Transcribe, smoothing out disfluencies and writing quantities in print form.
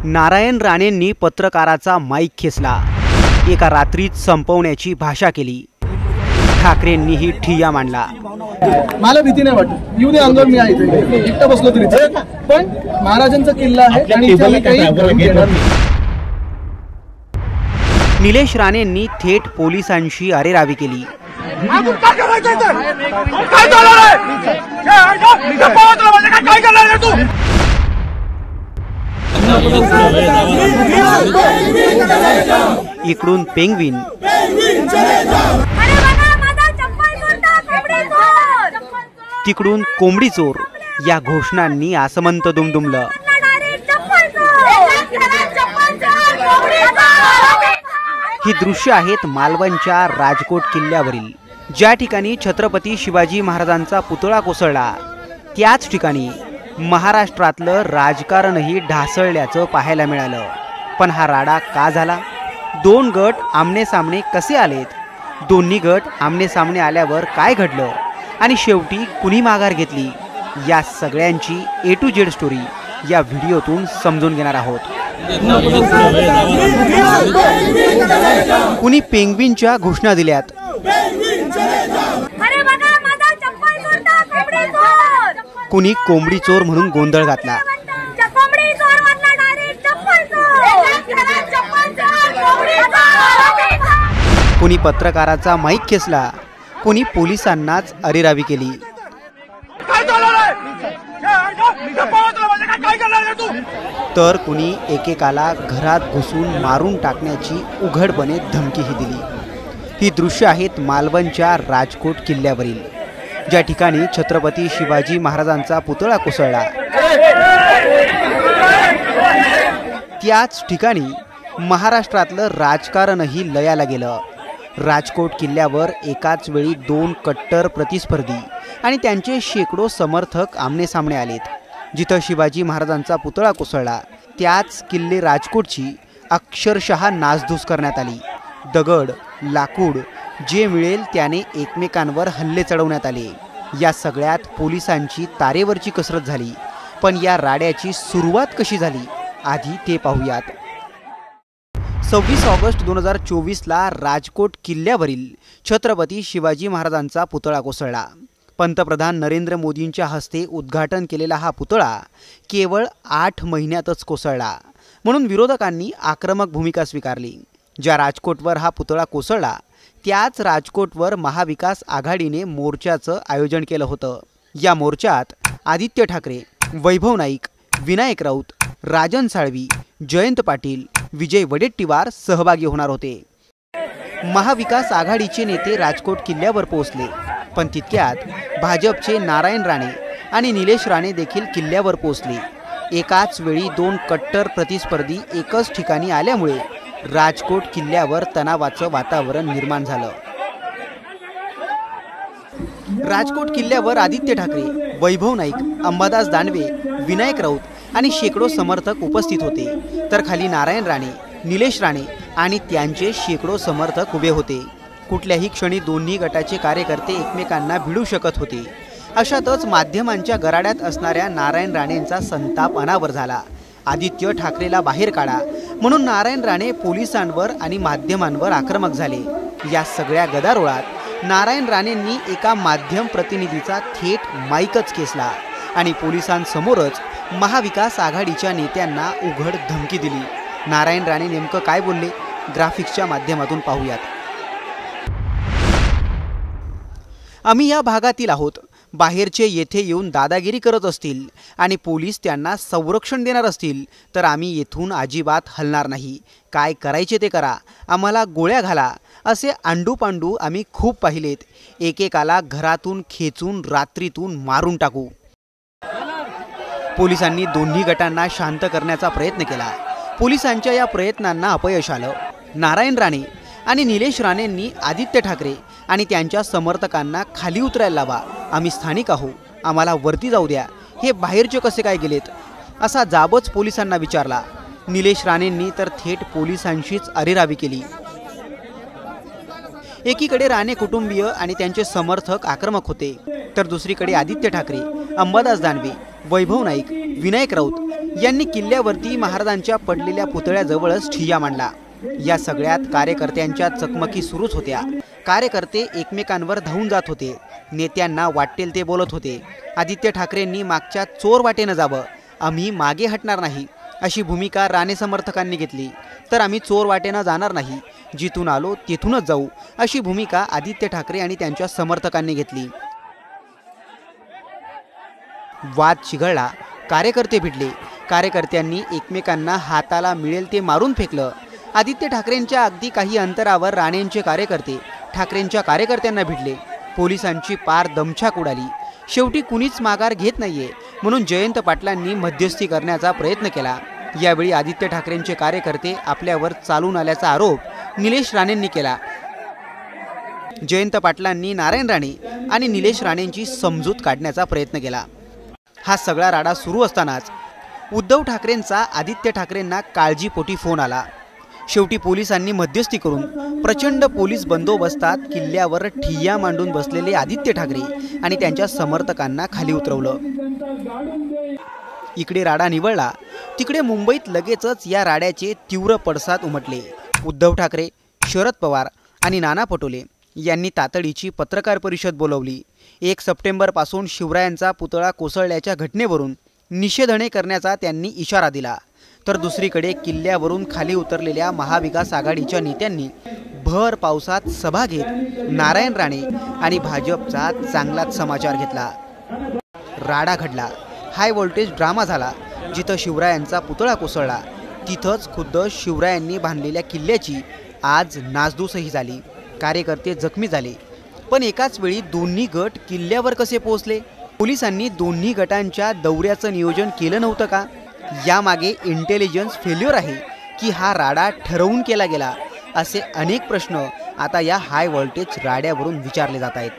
नारायण राणेंनी पत्रकाराचा माईक खेचला, एका रात्रीत संपवण्याची भाषा केली। ठाकरेंनीही ठिय्या मांडला। मला भीती नाही वाटत, येऊ दे आंदोलन, मी आहे एकटा बसलो तरी, पण महाराजांचा किल्ला आहे आणि इथे आम्ही काही घेणार नाही। निलेश राणेंनी थेट पोलिसांशी अरेरावी केली। इकडून पेंग्विन, तिकडून कोंबडी चोर या घोषणांनी आसमंत दुमदुमलं। ही दृश्य आहेत मालवणच्या राजकोट किल्ल्यावरील, ज्या ठिकाणी छत्रपती शिवाजी महाराजांचा पुतळा कोसळला त्याच ठिकाणी महाराष्ट्रातलं राजकारणही ढासळल्याचं पाहायला मिळालं। पण हा राडा का झाला? दोन गट आमने सामने कसे आलेत? दोन्ही गट आमने सामने आल्यावर काय घडलं आणि शेवटी कुणी माघार घेतली? या सगळ्यांची A to Z स्टोरी या व्हिडिओतून समजून घेणार आहोत। कुणी पेंग्विनच्या घोषणा दिल्यात, कुणी कोंबडी चोर म्हणून गोंधळ घातला, कुणी पत्रकाराचा माईक खेचला, कुणी पोलिसांनाच अरेरावी केली। तर कुणी एकेकाला घरात घुसून मारून टाकण्याची उघडपणे धमकीही दिली। ही दृश्य आहेत मालवणच्या राजकोट किल्ल्यावरील, ज्या ठिकाणी छत्रपती शिवाजी महाराजांचा पुतळा कोसळला त्याच ठिकाणी महाराष्ट्रातलं राजकारणही लयाला गेलं। राजकोट किल्ल्यावर एकाच वेळी दोन कट्टर प्रतिस्पर्धी आणि त्यांचे शेकडो समर्थक आमनेसामने आलेत। जिथं शिवाजी महाराजांचा पुतळा कोसळला त्याच किल्ले राजकोटची अक्षरशः नासधूस करण्यात आली। दगड, लाकूड जे मिळेल त्याने एकमेकांवर हल्ले चढवण्यात आले। या सगळ्यात पोलिसांची तारेवरची कसरत झाली। पण या राड्याची सुरुवात कशी झाली आधी ते पाहूयात। 26 ऑगस्ट 2024ला राजकोट किल्ल्यावरील छत्रपती शिवाजी महाराजांचा पुतळा कोसळला। पंतप्रधान नरेंद्र मोदींच्या हस्ते उद्घाटन केलेला हा पुतळा केवळ 8 महिन्यातच कोसळला, म्हणून विरोधकांनी आक्रमक भूमिका स्वीकारली। ज्या राजकोटवर हा पुतळा कोसळला त्याच राजकोटवर महाविकास आघाडीने मोर्चाचं आयोजन केलं होतं। या मोर्चात आदित्य ठाकरे, वैभव नाईक, विनायक राऊत, राजन साळवी, जयंत पाटील, विजय वडेट्टीवार सहभागी होणार होते। महाविकास आघाडीचे नेते राजकोट किल्ल्यावर पोहोचले, पण तितक्यात भाजपचे नारायण राणे आणि निलेश राणे देखील किल्ल्यावर पोहोचले। एकाच वेळी दोन कट्टर प्रतिस्पर्धी एकच ठिकाणी आल्यामुळे राजकोट किल्ल्यावर तणावाचं वातावरण निर्माण झालं। राजकोट किल्ल्यावर आदित्य ठाकरे, वैभव नाईक, अंबादास दानवे, विनायक राऊत आणि शेकडो समर्थक उपस्थित होते, तर खाली नारायण राणे, निलेश राणे आणि त्यांचे शेकडो समर्थक उभे होते। कुठल्याही क्षणी दोन्ही गटाचे कार्यकर्ते एकमेकांना भिडू शकत होते। अशातच माध्यमांच्या गराड्यात असणाऱ्या नारायण राणेंचा संताप अनावर झाला। आदित्य ठाकरेला बाहेर काढा म्हणून नारायण राणे पोलिसांवर आणि माध्यमांवर आक्रमक झाले। या सगळ्या गदारोळात नारायण राणेंनी एका माध्यम प्रतिनिधीचा थेट माईकच खेचला आणि पोलिसांसमोरच महाविकास आघाडीच्या नेत्यांना उघड धमकी दिली। नारायण राणे नेमकं काय बोलले ग्राफिक्सच्या माध्यमातून पाहूयात। आम्ही या भागातील आहोत, बाहेरचे येथे येऊन दादागिरी करत असतील आणि पोलीस त्यांना संरक्षण देणार असतील तर आम्ही येथून अजिबात हलणार नाही। काय करायचे ते करा, आम्हाला गोळ्या घाला असे आंडू-पांडू आम्ही खूप पाहिलेत। एकेकाला घरातून खेचून रात्रीतून मारून टाकू। पोलिसांनी दोन्ही गटांना शांत करण्याचा प्रयत्न केला। पोलिसांच्या या प्रयत्नांना अपयश आलं। नारायण राणे आणि निलेश राणेंनी आदित्य ठाकरे आणि त्यांच्या समर्थकांना खाली उतरायला लावा, आम्ही स्थानिक आहोत, आम्हाला वरती जाऊ द्या, हे बाहेरचे कसे काय गेलेत असा जाबच पोलिसांना विचारला। निलेश राणेंनी तर थेट पोलिसांशीच अरेरावी केली। एकीकडे राणे कुटुंबीय आणि त्यांचे समर्थक आक्रमक होते, तर दुसरीकडे आदित्य ठाकरे, अंबादास दानवे, वैभव नाईक, विनायक राऊत यांनी किल्ल्यावरती महाराजांच्या पडलेल्या पुतळ्याजवळच ठिय्या मांडला। या सगळ्यात कार्यकर्त्यांच्या चकमकी सुरूच होत्या। कार्यकर्ते एकमेकांवर धावून जात होते, नेत्यांना वाटेल ते बोलत होते। आदित्य ठाकरेंनी मागच्या चोर वाटेनं जावं, आम्ही मागे हटणार नाही अशी भूमिका राणे समर्थकांनी घेतली, तर आम्ही चोर वाटेनं जाणार नाही, जिथून आलो तिथूनच जाऊ अशी भूमिका आदित्य ठाकरे आणि त्यांच्या समर्थकांनी घेतली। वाद चिघळला, कार्यकर्ते भिडले, कार्यकर्त्यांनी एकमेकांना हाताला मिळेल ते मारून फेकलं। आदित्य ठाकरेंच्या अगदी काही अंतरावर राणेंचे कार्यकर्ते ठाकरेंच्या कार्यकर्त्यांना भिडले। पोलिसांची पार दमछाक उडाली। शेवटी कुणीच माघार घेत नाहीये म्हणून जयंत पाटलांनी मध्यस्थी करण्याचा प्रयत्न केला। यावेळी आदित्य ठाकरेंचे कार्यकर्ते आपल्यावर चालून आल्याचा आरोप निलेश राणेंनी केला। जयंत पाटलांनी नारायण राणे आणि निलेश राणेंची समजूत काढण्याचा प्रयत्न केला। हा सगळा राडा सुरू असतानाच उद्धव ठाकरेंचा आदित्य ठाकरेंना काळजीपोटी फोन आला। शेवटी पोलिसांनी मध्यस्थी करून प्रचंड पोलीस बंदोबस्तात किल्ल्यावर ठिय्या मांडून बसलेले आदित्य ठाकरे आणि त्यांच्या समर्थकांना खाली उतरवलं। इकडे राडा निवळला, तिकडे मुंबईत लगेचच या राड्याचे तीव्र पडसाद उमटले। उद्धव ठाकरे, शरद पवार आणि नाना पटोले यांनी तातडीची पत्रकार परिषद बोलावली। 1 सप्टेंबरपासून शिवरायांचा पुतळा कोसळल्याच्या घटनेवरून निषेधणे करण्याचा त्यांनी इशारा दिला। तर दुसरीकडे किल्ल्यावरून खाली उतरलेल्या महाविकास आघाडीच्या नेत्यांनी भर पावसात सभा घेत नारायण राणे आणि भाजपचा चांगलाच समाचार घेतला। राडा घडला, हाय व्होल्टेज ड्रामा झाला। जिथं शिवरायांचा पुतळा कोसळला तिथंच खुद्द शिवरायांनी बांधलेल्या किल्ल्याची आज नासधूसही झाली। कार्यकर्ते जखमी झाले, पण एकाच वेळी दोन्ही गट किल्ल्यावर कसे पोहोचले? पोलिसांनी दोन्ही गटांच्या दौऱ्याचं नियोजन केलं नव्हतं का? यामागे इंटेलिजन्स फेल्युअर आहे की हा राडा ठरवून केला गेला? असे अनेक प्रश्न आता या हाय व्होल्टेज राड्यावरून विचारले जात आहेत।